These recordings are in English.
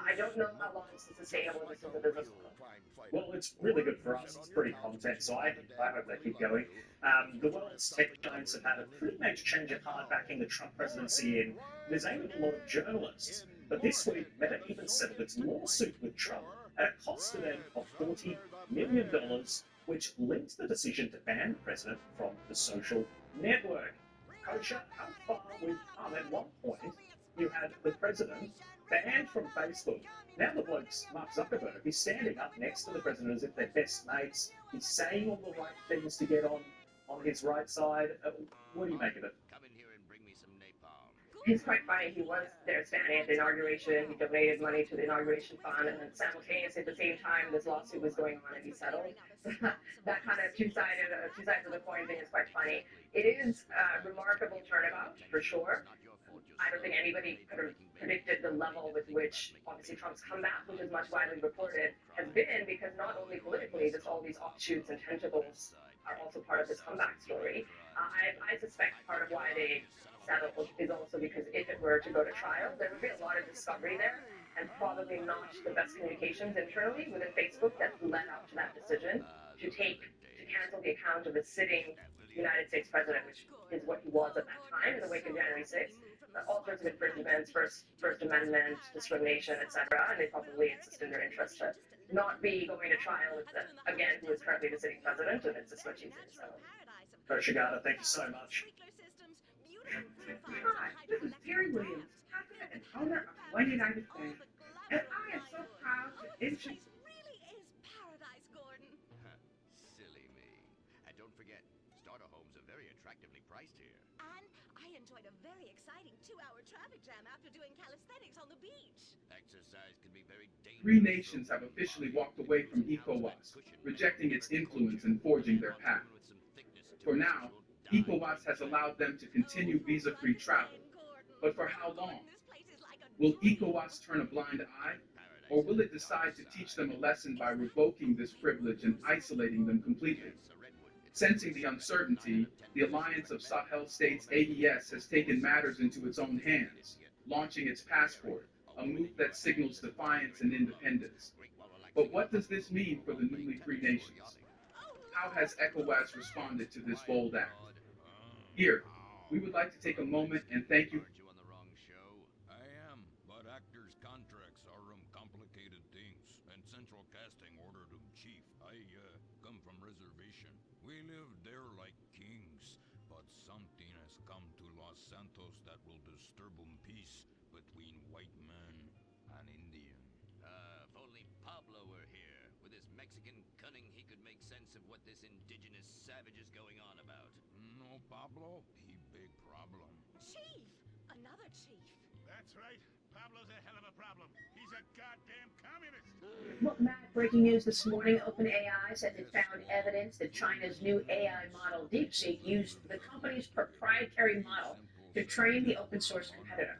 I don't know how long this is sustainable. This is a business model. Well, it's really good for us. It's pretty content, so I hope they keep going. The world's tech giants have had a pretty major change of heart backing the Trump presidency, and there's aimed at a lot of journalists. But this week, Meta even settled its lawsuit with Trump at a cost to them of $40 million, which links the decision to ban the president from the social network. Kosha, how far we've come. At one point, you had the president banned from Facebook. Now the bloke's Mark Zuckerberg. He's standing up next to the president as if they're best mates. He's saying all the right things to get on his right side. What do you make of it? Come in here and bring me some napalm. It's quite funny. He was there standing at the inauguration. He donated money to the inauguration fund, and then simultaneously at the same time, this lawsuit was going on, and he settled. That kind of two sides of the coin thing is quite funny. It is a remarkable turnabout for sure. I don't think anybody could have predicted the level with which, obviously, Trump's comeback, which is much widely reported, has been, because not only politically, just all these offshoots and tentacles are also part of this comeback story. I suspect part of why they settled is also because if it were to go to trial, there would be a lot of discovery there, and probably not the best communications internally within Facebook that led up to that decision to cancel the account of a sitting United States president, which is what he was at that time in the wake of January 6th. All sorts of infringements, First Amendment, discrimination, etc. And they probably insist in their interest to not be going to trial with again, who is currently the sitting president, and it's just much easier to settle. Shigata, thank you so much. Hi, this is Terry Williams, president and owner of One United Bank, and I am so proud to introduce. Silly me. And don't forget, starter homes are very attractively priced here. And I enjoyed a very exciting 2-hour traffic jam after doing calisthenics on the beach. Exercise can be very dangerous. Three nations have officially walked away from ECOWAS, rejecting its influence and forging their path. For now, ECOWAS has allowed them to continue visa-free travel. But for how long? Will ECOWAS turn a blind eye? Or will it decide to teach them a lesson by revoking this privilege and isolating them completely? Sensing the uncertainty, the Alliance of Sahel States AES has taken matters into its own hands, launching its passport, a move that signals defiance and independence. But what does this mean for the newly free nations? How has ECOWAS responded to this bold act? Here, we would like to take a moment and thank you. Aren't you on the wrong show? I am, but actors' contracts are complicated things, and central casting ordered chief. I come from reservation. We live there like kings, but something has come to Los Santos that will disturb peace between white man and Indian. If only Pablo were here. With his Mexican cunning, he could make sense of what this indigenous savage is going on about. No, Pablo, he big problem. Chief! Another chief. That's right. Pablo's a hell of a problem. He's a goddamn communist. Well, Matt, breaking news this morning, OpenAI said it found evidence that China's new AI model, DeepSeek, used the company's proprietary model to train the open source competitor.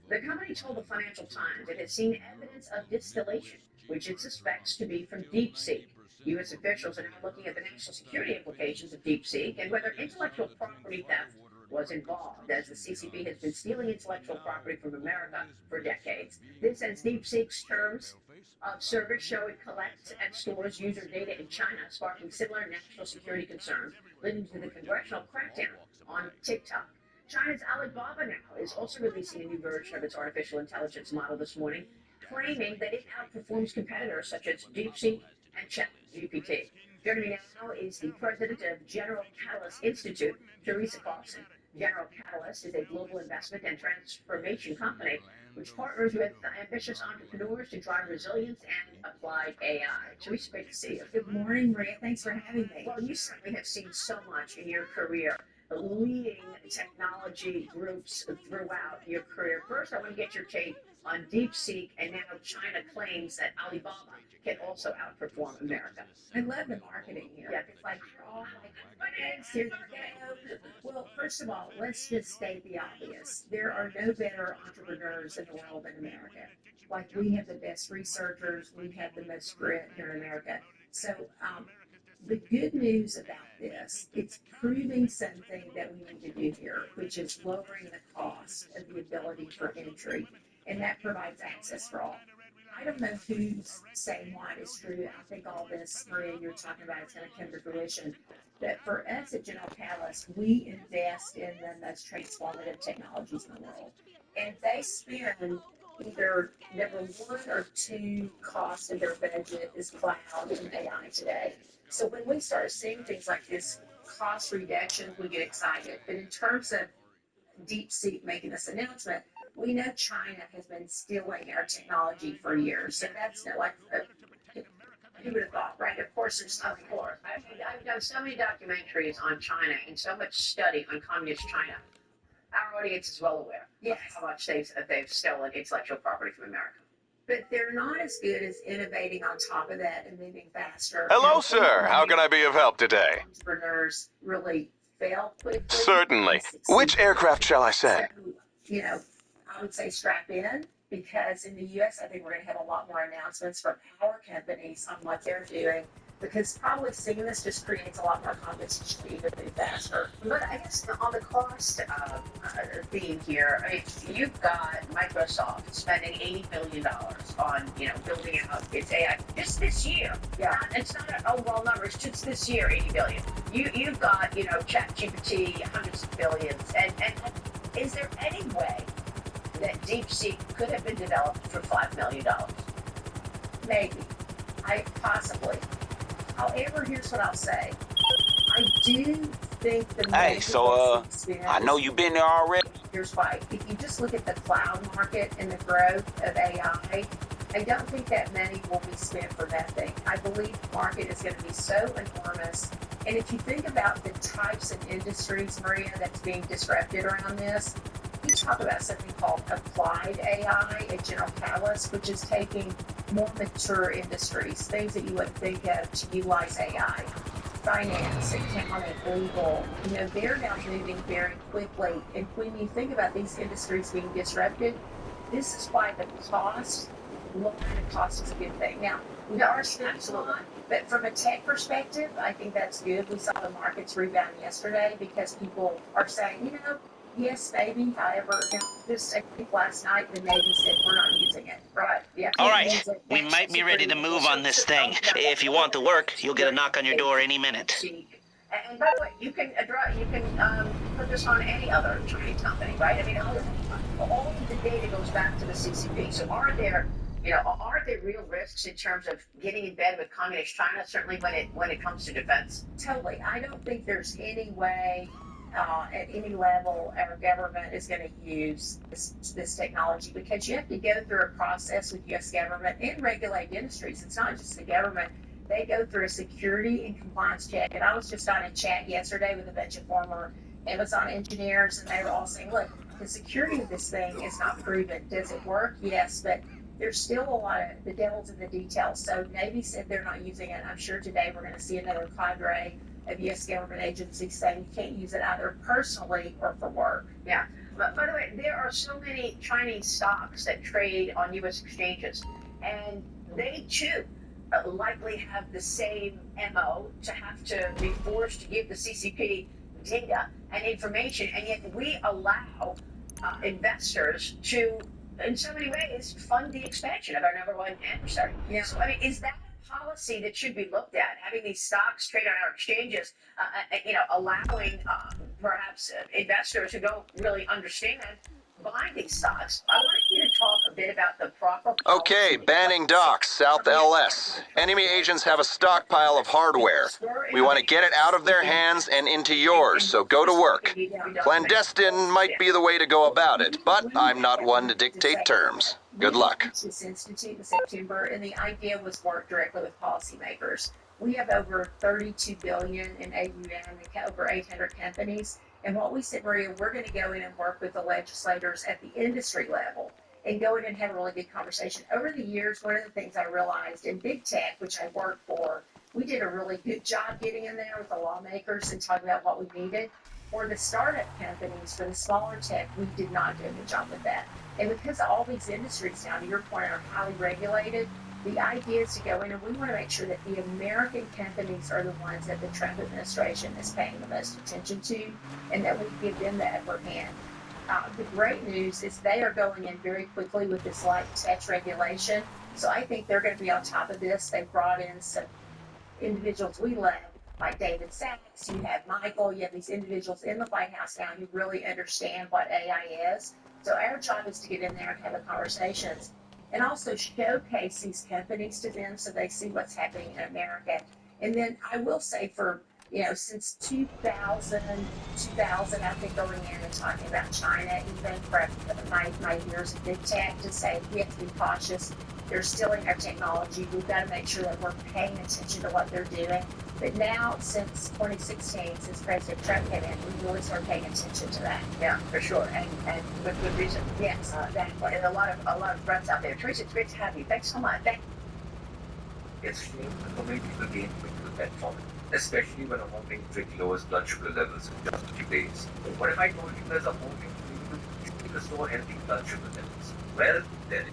The company told the Financial Times it has seen evidence of distillation, which it suspects to be from DeepSeek. U.S. officials are now looking at the national security implications of DeepSeek and whether intellectual property theft was involved, as the CCP has been stealing intellectual property from America for decades. This, as DeepSeek's terms of service show, it collects and stores user data in China, sparking similar national security concerns, leading to the congressional crackdown on TikTok. China's Alibaba now is also releasing a new version of its artificial intelligence model this morning, claiming that it outperforms competitors such as DeepSeek and ChatGPT. Joining me now is the president of General Catalyst Institute, Teresa Carlson. General Catalyst is a global investment and transformation company which partners with ambitious entrepreneurs to drive resilience and applied AI. Teresa, great to see you. Good morning, Maria. Thanks for having me. Well, you certainly have seen so much in your career, leading technology groups throughout your career. First, I want to get your take on DeepSeek, and now China claims that Alibaba can also outperform America. I love the marketing here. Yeah. It's like, oh my goodness, here you go. Well, first of all, let's just state the obvious. There are no better entrepreneurs in the world than America. Like, we have the best researchers, we have the most grit here in America. So, the good news about this, it's proving something that we need to do here, which is lowering the cost of the ability for entry, and that provides access for all. I don't know who's saying what is true. I think all this, Maria, you're talking about is going to come to fruition. But for us at General Catalyst, we invest in the most transformative technologies in the world. And they spend either number one or two costs of their budget is cloud and AI today. So when we start seeing things like this cost reduction, we get excited. But in terms of DeepSeek making this announcement, we know China has been stealing our technology for years. So that's not like, who would have thought, right? Of course, there's nothing for it. I've done so many documentaries on China and so much study on communist China. Our audience is well aware of how much they've stolen intellectual property from America. But they're not as good as innovating on top of that and moving faster. Hello, sir. How can I be of help today? Entrepreneurs really fail quickly. Certainly. Which aircraft shall I send? So, I would say strap in, because in the U.S., I think we're going to have a lot more announcements from power companies on what they're doing, because probably seeing this just creates a lot more competition to even move faster. But I guess on the cost theme here, I mean, you've got Microsoft spending $80 billion on, building out its AI just this year. Yeah, it's not an overall number. It's just this year, $80 billion. You've got, ChatGPT, hundreds of billions, and is there any way that DeepSeek could have been developed for $5 million? Maybe. Possibly. However, here's what I'll say. I do think the Hey, so I know you've been there already. Here's why. If you just look at the cloud market and the growth of AI, I don't think that money will be spent for nothing. I believe the market is going to be so enormous. And if you think about the types of industries, Maria, that's being disrupted around this, we talk about something called applied AI at General Catalyst, which is taking more mature industries, things that you would think of to utilize AI. Finance, accounting, legal, they're now moving very quickly. And when you think about these industries being disrupted, this is why the cost, lowering the cost is a good thing. Now, there are steps on, but from a tech perspective, I think that's good. We saw the markets rebound yesterday because people are saying, yes, maybe. However, just I think last night the Navy said we're not using it. Right. Yeah. All right. We might be ready to move on this thing. If you want the work, you'll get a knock on your door any minute. And by the way, you can put this on any other Chinese company, right? I mean, all of the data goes back to the CCP. So aren't there real risks in terms of getting in bed with communist China? Certainly when it comes to defense. Totally. I don't think there's any way at any level our government is going to use this technology, because you have to go through a process with U.S. government and regulated industries. It's not just the government. They go through a security and compliance check. And I was just on a chat yesterday with a bunch of former Amazon engineers, and they were all saying, look, the security of this thing is not proven. Does it work? Yes, but there's still a lot of the devil's in the details. So Navy said they're not using it. I'm sure today we're going to see another cadre of U.S. government agencies saying you can't use it either personally or for work. Yeah. But by the way, there are so many Chinese stocks that trade on U.S. exchanges, and they too likely have the same MO to have to be forced to give the CCP data and information, and yet we allow investors to, in so many ways, fund the expansion of our number one adversary. Yeah. So, I mean, is that policy that should be looked at, having these stocks trade on our exchanges, allowing perhaps investors who don't really understand buying these stocks? I want you to talk a bit about the proper policy. Okay, Banning Docks, South LS. Enemy agents have a stockpile of hardware. We want to get it out of their hands and into yours, so go to work. Clandestine might be the way to go about it, but I'm not one to dictate terms. Good luck. This institute in September, and the idea was work directly with policymakers. We have over $32 billion in AUM and over 800 companies. And what we said, Maria, we're going to go in and work with the legislators at the industry level and go in and have a really good conversation. Over the years, one of the things I realized in big tech, which I worked for, we did a really good job getting in there with the lawmakers and talking about what we needed. For the startup companies, for the smaller tech, we did not do a good job with that. And because all these industries now, to your point, are highly regulated, the idea is to go in and we want to make sure that the American companies are the ones that the Trump administration is paying the most attention to, and that we give them the upper hand. The great news is they are going in very quickly with this light touch regulation. So I think they're going to be on top of this. They've brought in some individuals we love, like David Sachs. You have Michael. You have these individuals in the White House now who really understand what AI is. So our job is to get in there and have the conversations and also showcase these companies to them so they see what's happening in America. And then I will say since 2000, I've been going in and talking about China, even for my years of big tech, to say we have to be cautious. They're stealing our technology. We've got to make sure that we're paying attention to what they're doing. But now, since 2016, since President Trump came in, we really started paying attention to that. Yeah, for sure, and with good reason. Yes, exactly. And a lot of threats out there. Tracy, it's great to have you. Thanks so much. It's shameful for many people gain quickly metformin, especially when a homing drink lowers blood sugar levels in just a few days. What if I told you there's a homing drink to restore healthy blood sugar levels? Well, then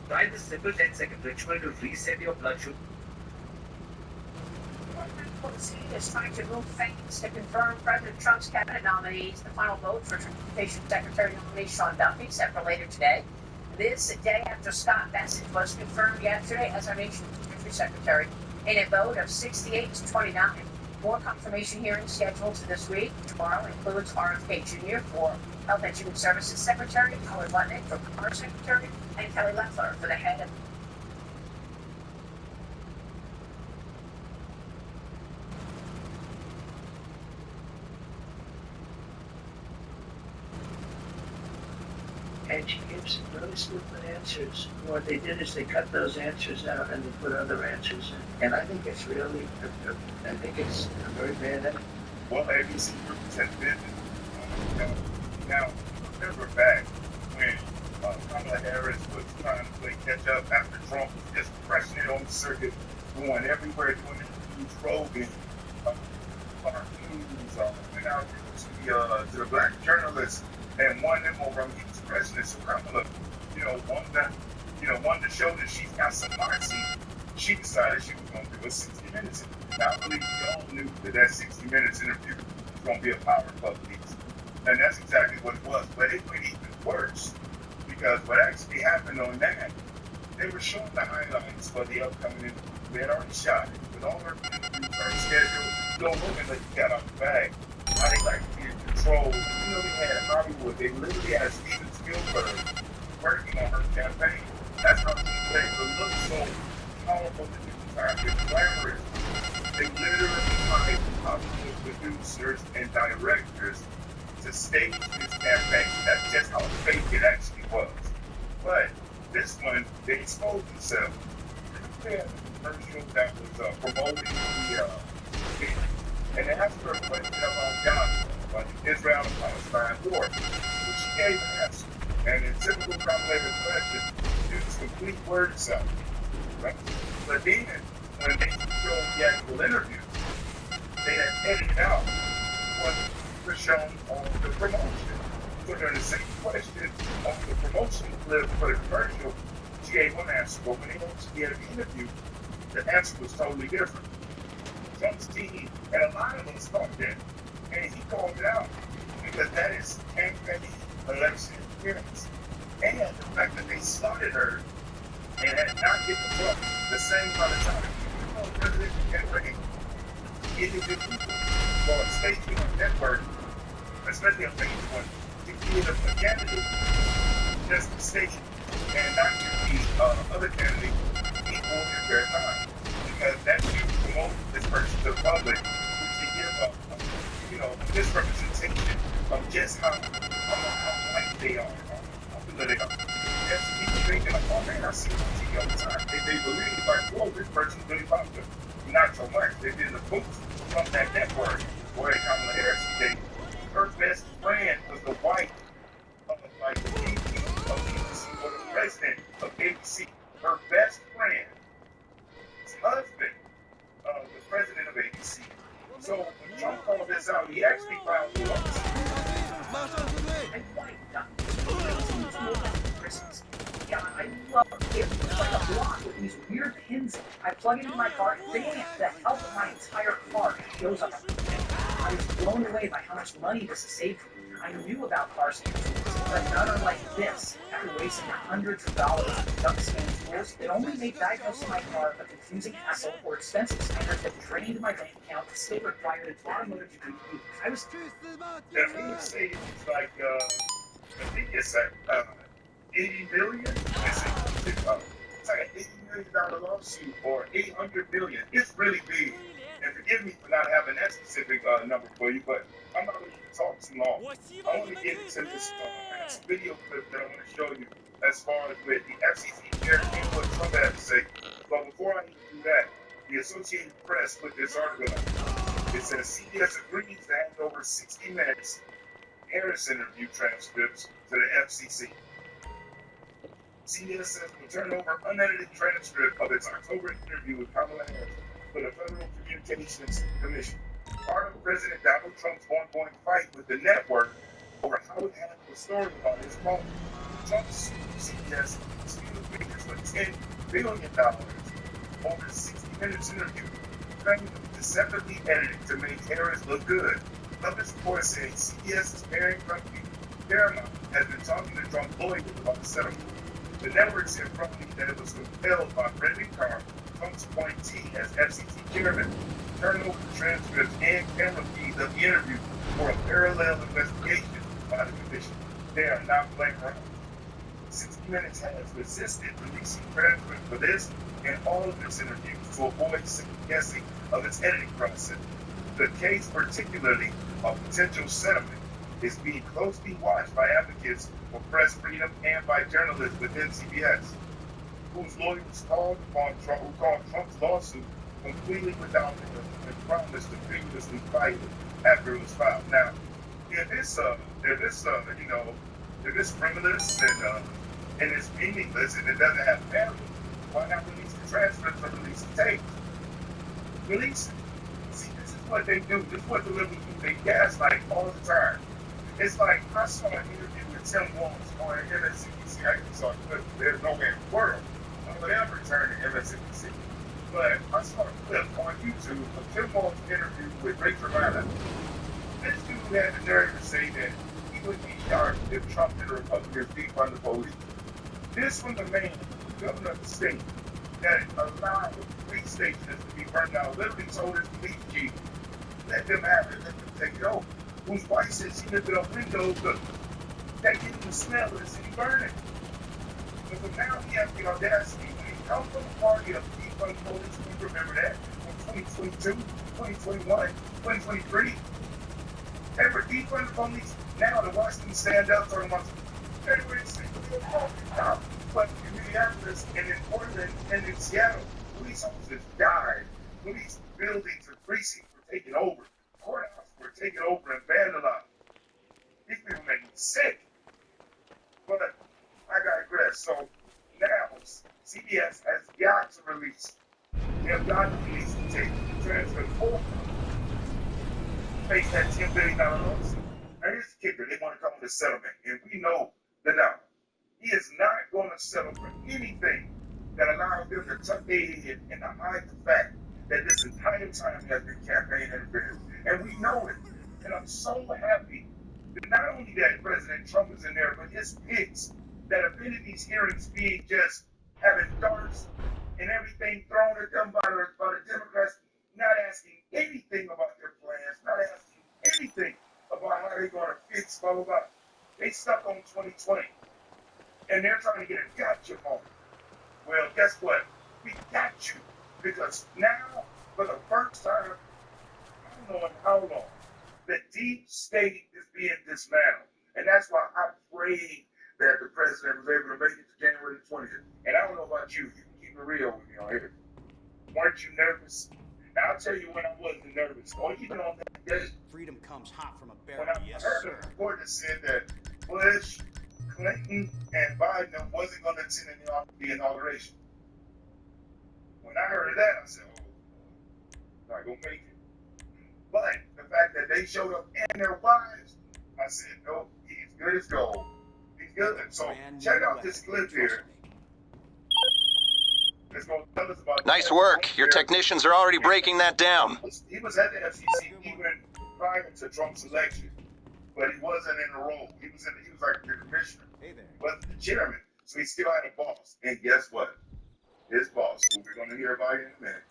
try this simple 10-second ritual to reset your blood sugar. Is trying to move things to confirm President Trump's cabinet nominees. The final vote for Transportation Secretary nominee Sean Duffy set for later today. This day after Scott Bessent was confirmed yesterday as our nation's Treasury Secretary in a vote of 68 to 29. More confirmation hearings scheduled this week. Tomorrow includes RFK Jr. for Health and Human Services Secretary, Howard Lutnick for Commerce Secretary, and Kelly Loeffler for the head of and she gives really stupid answers. And what they did is they cut those answers out and they put other answers in. And I think it's really, I think it's very bad. Well, ABC has been, now, remember back when Kamala Harris was trying to play catch up after Trump was just crushing it on the circuit, going everywhere, doing interviews, Rogan, cartoons, went out to the black journalists and won them over. He was president, so Kamala, wanted to show that she's got some moxie. She decided she was going to do a 60 Minutes interview. Now, I believe we all knew that 60 Minutes interview was going to be a power couple piece. And that's exactly what it was. But it went even worse because what actually happened on that, they were showing the highlights for the upcoming interview. They had already shot it with all her interviews, her schedule. Don't look at like you got out the bag. How they like to be in control. They had Hollywood. They literally had Steven Spielberg working on her campaign. That's how she made her look so powerful at different times. It's glamorous. They literally hired Hollywood producers and directors to stage this campaign. That's just how fake it actually was. But this one, they exposed themselves. They had a commercial that was promoting the and they asked her a question about the Israel and Palestine war, which she gave an answer. And in typical Kamala question, she was complete word salad. Right? But then, when they showed the actual interview, they had edited out what was shown on the promotion. So during the same question on the promotion clip for the commercial, she gave one answer, but when they actually had the interview, the answer was totally different. Trump's team, and a lot of us thought that, and he called it out because that is campaign election interference. And the fact that they started her and had not given Trump the same amount of time. President campaign, individual for a state network, especially a big one, to give a candidate just the state and not give the other candidate equal in their time. Because that's you promote this person to the public, which they give this representation of just how white they are, how good they are. Just people thinking like, oh man, I see on TV all the time. They believe like, whoa, this person's really popular. Not so much. They did the boost from that network. Boy, Kamala Harris today, her best friend was the wife of like the VP of ABC or the president of ABC. Her best friend, his husband, the president of ABC. So when Trump called this out, he actually filed a lawsuit. Yeah, I love it. It's like a block with these weird pins. I plug it in my car, and the health of my entire car shows up. I was blown away by how much money this has saved for me. I knew about car scan tools, but none unlike this. After wasting hundreds of dollars on duck scan tools, it only made diagnosing my car a confusing hassle for expensive scanners that drained my bank account and still required an automotive degree to use. I was... Yeah, I would say it's like, I think it's like 80 million. It's like an $80 million lawsuit or 800 million. It's really big. And forgive me for not having that specific number for you, but I'm not going to talk too long. I want to get into this video clip that I want to show you as far as with the FCC chair and what Trump had to say. But before I even do that, the Associated Press put this article out. It says CBS agrees to hand over 60 minutes Harris interview transcripts to the FCC. CBS says will turn over unedited transcript of its October interview with Kamala Harris for the Federal Communications Commission. Part of President Donald Trump's ongoing fight with the network over how it handled the story about his phone. Trump's CBS agrees for $10 billion over 60 minutes interview, claiming it was deceptively edited to make Harris look good. Others reports say CBS's parent company, Paramount, has been talking to Trump lawyers about the settlement. The network said Friday that it was compelled by Brendan Carr, Trump's appointee as FCC chairman, to turn over the transcripts and camera feeds of the interview for a parallel investigation by the commission. They are not playing around. 60 Minutes has resisted releasing transcripts for this and all of its interviews to avoid second guessing of its editing process. The case, particularly a potential settlement, is being closely watched by advocates for press freedom and by journalists within CBS, whose lawyers called Trump's lawsuit completely without and promised to vigorously fight it after it was filed. Now, if it's frivolous and it's meaningless and it doesn't have value, why not release the transcripts or release the tapes? Release it. See, this is what they do. This is what the liberals do. They gaslight all the time. It's like I saw an interview with Tim Walsh on MSNBC. I saw a clip. There's no way in the world I would ever turn to MSNBC. But I saw a clip on YouTube of Tim Walsh's interview with Rachel Maddow. This dude had the nerve to say that he would be shocked if Trump and the Republicans defund the police. This from the man, the governor of the state, that allowed police stations to be burned down, literally told his police chief, let them have it, let them take it over. Whose wife said she lifted up windows, but that didn't even smell of the city burning. So now he has the audacity when he comes from a party of defund the police. We remember that from 2022, 2021, 2023. They were defund the police. Now to watch them stand up talking about February 6th, but in Minneapolis and in Portland and in Seattle, police officers died. Police buildings and precincts were taken over. Courthouses were taken over and vandalized. These people make me sick. But I digress. So now CBS has got to release. They have got to release the tape, transfer over. Face that $10 billion lawsuit. Now here's the kicker. They want to come with a settlement. And we know that now he is not going to settle for anything that allows them to tuck their head and to hide the fact that this entire time has been campaign interference. And we know it. And I'm so happy that not only that President Trump is in there, but his picks that have been in these hearings being just having darts and everything thrown at them by the Democrats, not asking anything about their plans, not asking anything about how they're going to fix, blah, blah, blah. They stuck on 2020. And they're trying to get a gotcha moment. Well, guess what? We got you. Because now, for the first time, I don't know in how long, the deep state is being dismantled. And that's why I prayed that the president was able to make it to January the 20th. And I don't know about you. You can keep it real with me on here. Weren't you nervous? And I'll tell you when I wasn't nervous. Or even on that day. Freedom comes hot from a barrel. When I heard a report that said that Bush, Clinton, and Biden wasn't going to attend the inauguration. When I heard that, I said, oh, not going to make it. But the fact that they showed up and their wives, I said, no, he's good as gold. He's good. So check out this clip here. Nice work. Your technicians are already breaking that down. He was at the FCC even prior to Trump's election. but he wasn't in the role. He was like the commissioner, but the chairman. So he still had a boss. And guess what? His boss, who we're going to hear about in a minute,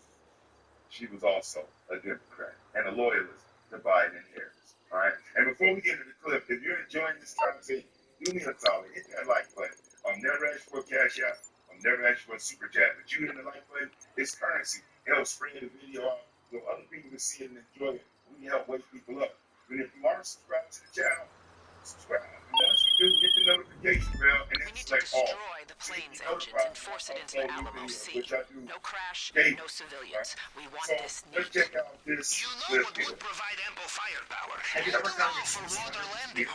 she was also a Democrat and a loyalist to Biden and Harris. All right. And before we get into the clip, if you're enjoying this content, do me a solid. Hit that like button. I'm never asking for a cash out. I'm never asking for a super chat. But you hitting the like button, it's currency. It helps spread the video out so other people can see it and enjoy it. We help wake people up. And if you aren't subscribed to the channel, subscribe. And once you do, hit the notification bell and then select all. The plane's engines and force it into the Alamo Sea. No crash, no civilians. We want this Let's check out this. You know what would provide ample firepower? Have you ever found Allow for water landing.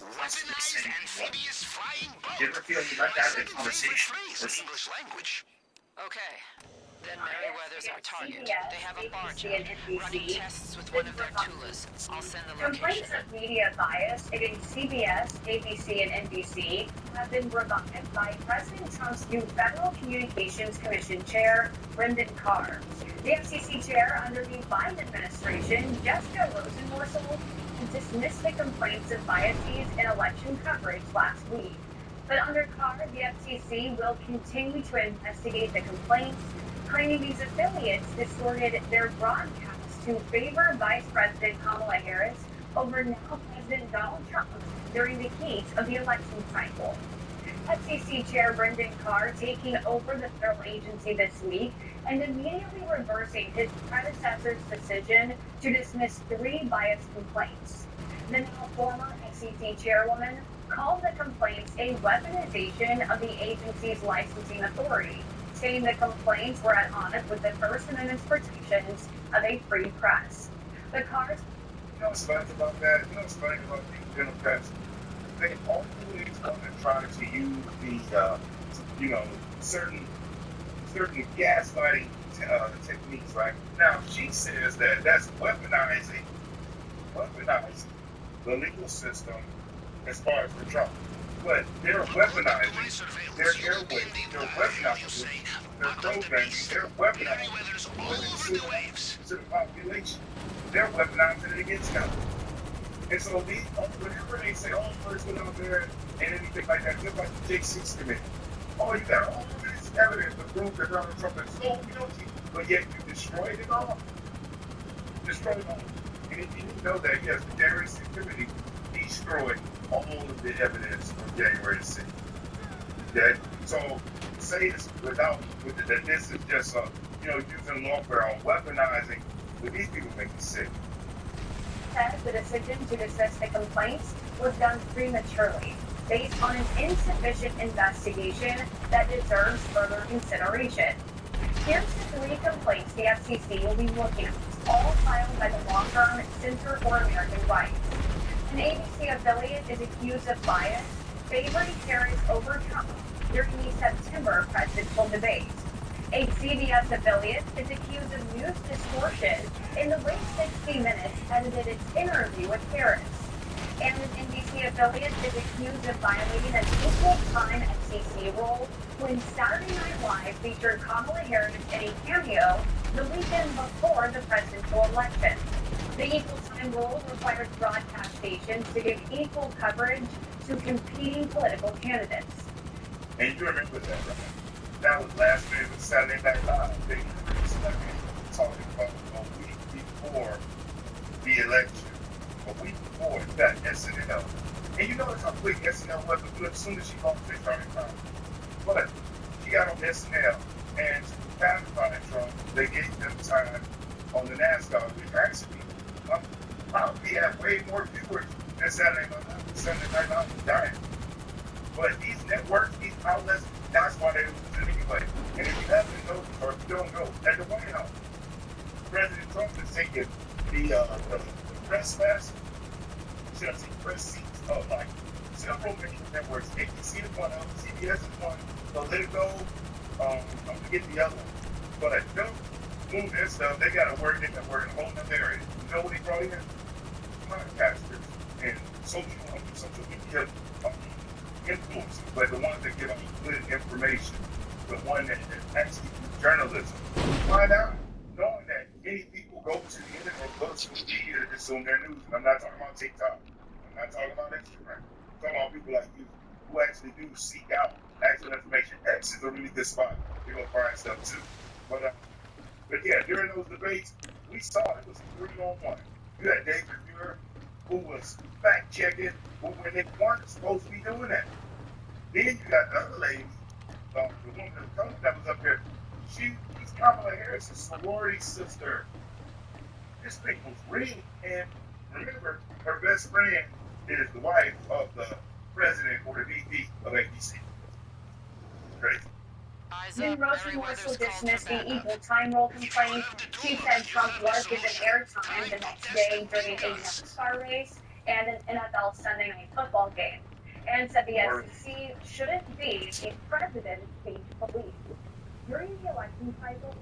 Weaponized amphibious flying boat. Do you ever feel you left out of the conversation? Phrase in English language. Okay. Then Merryweather's our target. They have a barge out, running tests with one of their Tulas. I'll send the location. Complaints of media bias against CBS, ABC, and NBC have been revived by President Trump's new Federal Communications Commission Chair, Brendan Carr. The FCC chair under the Biden administration, Jessica Rosenworcel, dismissed the complaints of biases in election coverage last week. But under Carr, the FCC will continue to investigate the complaints, claiming these affiliates distorted their broadcasts to favor Vice President Kamala Harris over now President Donald Trump during the heat of the election cycle. FCC Chair Brendan Carr taking over the federal agency this week and immediately reversing his predecessor's decision to dismiss 3 bias complaints. The now former FCC chairwoman called the complaints a weaponization of the agency's licensing authority, saying the complaints were at odds with the First Amendment's protections of a free press. The Carrs. You know what's funny about that? You know what's funny about these Democrats? They always want to try to use the, certain gaslighting techniques, right? Now, she says that that's weaponizing the legal system as far as for Trump. But they're weaponizing their airwaves, they're weaponizing their programming, they're weaponizing to the population. They're weaponizing it against them. And so these, whenever they say, oh, first went out there and anything like that, just like the J6 committee. Oh, you got all this evidence to prove that Donald Trump is so guilty, but yet you destroyed it all. Destroyed it all. And if you didn't know that, yes, the January 6th committee destroyed all of the evidence from January 6th. Okay? So say this that this is just using lawfare on weaponizing, but these people make me sick. Says the decision to dismiss the complaints was done prematurely, based on an insufficient investigation that deserves further consideration. Here's the 3 complaints the FCC will be looking at, all filed by the law firm Center for American Rights. An ABC affiliate is accused of bias, favoring Harris over Trump during the September presidential debate. A CBS affiliate is accused of news distortion in the way 60 Minutes edited its interview with Harris. And an NBC affiliate is accused of violating an equal time FCC rule when Saturday Night Live featured Kamala Harris in a cameo the weekend before the presidential election. The equal time rule requires broadcast stations to give equal coverage to competing political candidates. And you remember that, right? That was last week with Saturday Night Live. They talking about a week before the election. A week before that SNL. And you notice how quick SNL was as soon as she lost, they started crying. But she got on SNL and to pacify Trump, they gave them time on the NASCAR, which actually probably had way more viewers than Saturday Night Live. Saturday Night Live was dying. But these networks, these outlets, that's why they lose it anyway. And if you haven't noticed, or if you don't know, at the White House, President Trump is taking the press pass, press seats of like several major networks. ABC is one of them, CBS is one, Politico, I'm forgetting the other one. But don't move their stuff, they gotta work in a whole other area. You know what he brought in? Podcasters and social media influencers, but the ones that give us good information, the one that actually do journalism. Find out, knowing that many people go to the internet, go to social media to consume their news. And I'm not talking about TikTok. I'm not talking about Instagram. I'm talking about people like you who actually do seek out actual information. X is a really good spot to go find stuff too. But yeah, during those debates, we saw it was 3-on-1. You had David Muir, who was fact checking when they weren't supposed to be doing that. Then you got the other lady, the woman of color that was up there. She's Kamala Harris' sorority sister. This thing was real. And remember, her best friend is the wife of the president or the VP of ABC. Crazy. New Rosie Marshall dismissed the equal time rule complaint. She said Trump was given airtime the next day during a NASCAR race and an NFL Sunday Night Football game, and said the SEC shouldn't be the president's speech police. During the election cycle,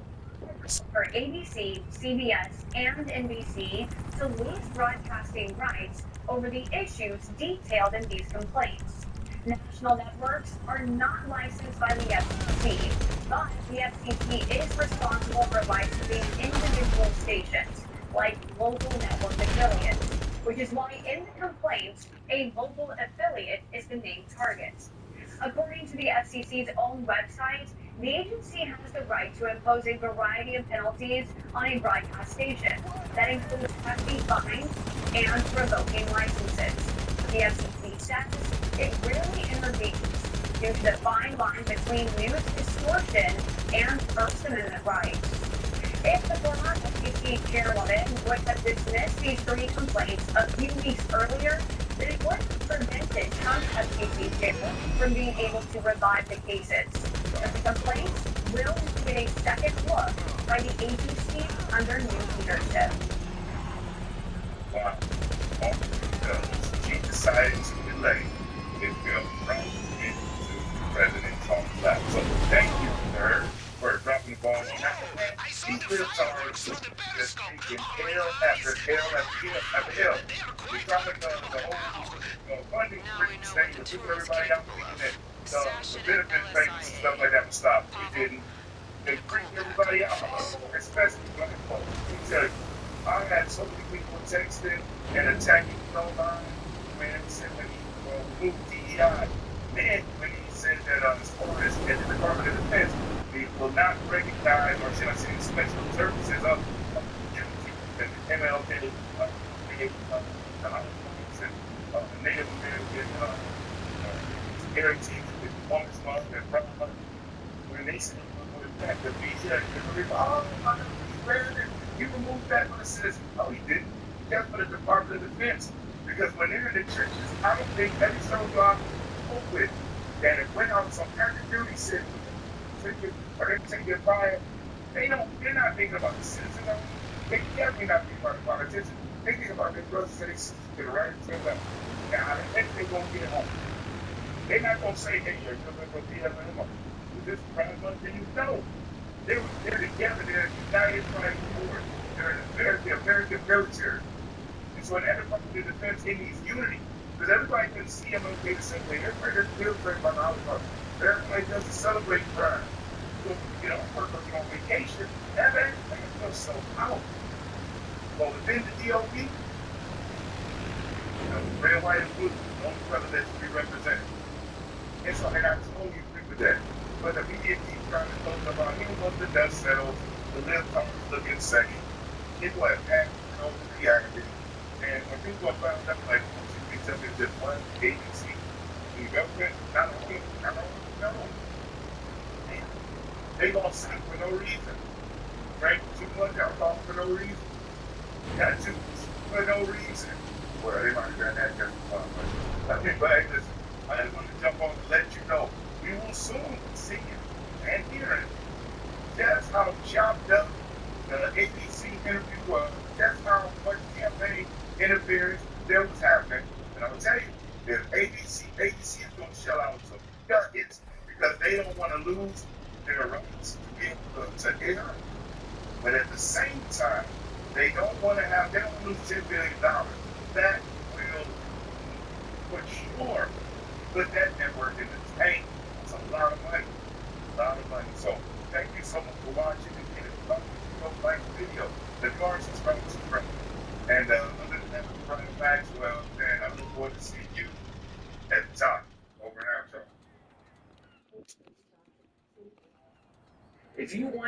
for ABC, CBS, and NBC to lose broadcasting rights over the issues detailed in these complaints. National networks are not licensed by the FCC, but the FCC is responsible for licensing individual stations, like local network affiliates, which is why in the complaints, a local affiliate is the main target. According to the FCC's own website, the agency has the right to impose a variety of penalties on a broadcast station. That includes hefty fines and revoking licenses. The FCC says it rarely intervenes due to the fine line between news distortion and First Amendment rights. If the former FCC chairwoman would have dismissed these 3 complaints a few weeks earlier, then it would have prevented Trump's FCC chair from being able to revive the cases. But the complaints will get a second look by the agency under new leadership. Wow. She decided to delay it will run into President Trump's lap. So thank you to her for dropping the ball on that. She lived hard, just taking L after L after L after L. We're dropping the whole funding freeze thing to keep everybody out thinking that the benefit payments and stuff like that would stop. We didn't. They freaked everybody out, especially black folks. Let me tell you, I had so many people texting and attacking me online. Man, said when he moved DEI, then when he said that as far as the Department of Defense, they will not recognize, or should I say, special services of the MLK, the Native American heritage, the Women's Month, and Pride Month. When they said that the media, oh, you removed that for the citizens. No, he didn't. That's for the Department of Defense. Because when they're in the churches, I don't think every soldier I spoke with that it went on some active duty said, or they take their fire, they're not thinking about the citizens. They definitely not thinking about the politicians. They think about their brothers and their sisters to the right and to the left. Now, how the heck they going to get home? They're not going to say, hey, you're going to be able to this Pride Month, and you know. They're together, they're united fighting forward. They're the American military. And so in that Department of Defense, it needs unity. Because everybody can see MLK the same way. Everybody doesn't feel great about the Holocaust. Everybody doesn't celebrate Pride. So, you know, work on vacation, have everything feels so powerful. But within the DOD, you know, red, white, and blue, the only color that should be represented. And so, and I totally agree with that. But the media keeps trying to talk about, once the dust settles, the left-arms look insane. People have acted, reacted. And when people are found up, like, except it's just one agency, the government, not only, no. They gonna sue for no reason. Right? Too much alcohol for no reason. Got to for no reason. Well, they might have done that just for fun. But listen, I just want to jump on to let you know, we will soon see it and hear it. That's how chopped up the ABC interview was. That's how much campaign interference there was happening. And I'm going to tell you, that ABC is going to shell out some ducats because they don't want to lose their rights to be able to air. But at the same time, they don't want to lose $10 billion. That will, for sure, put that network in the tank. It's a lot of money. So, thank you so much for watching. And if you don't like the video, then go and subscribe to the channel. And other than that, Brian Maxwell, and I look forward to seeing you at the top. Over and out, y'all. If you want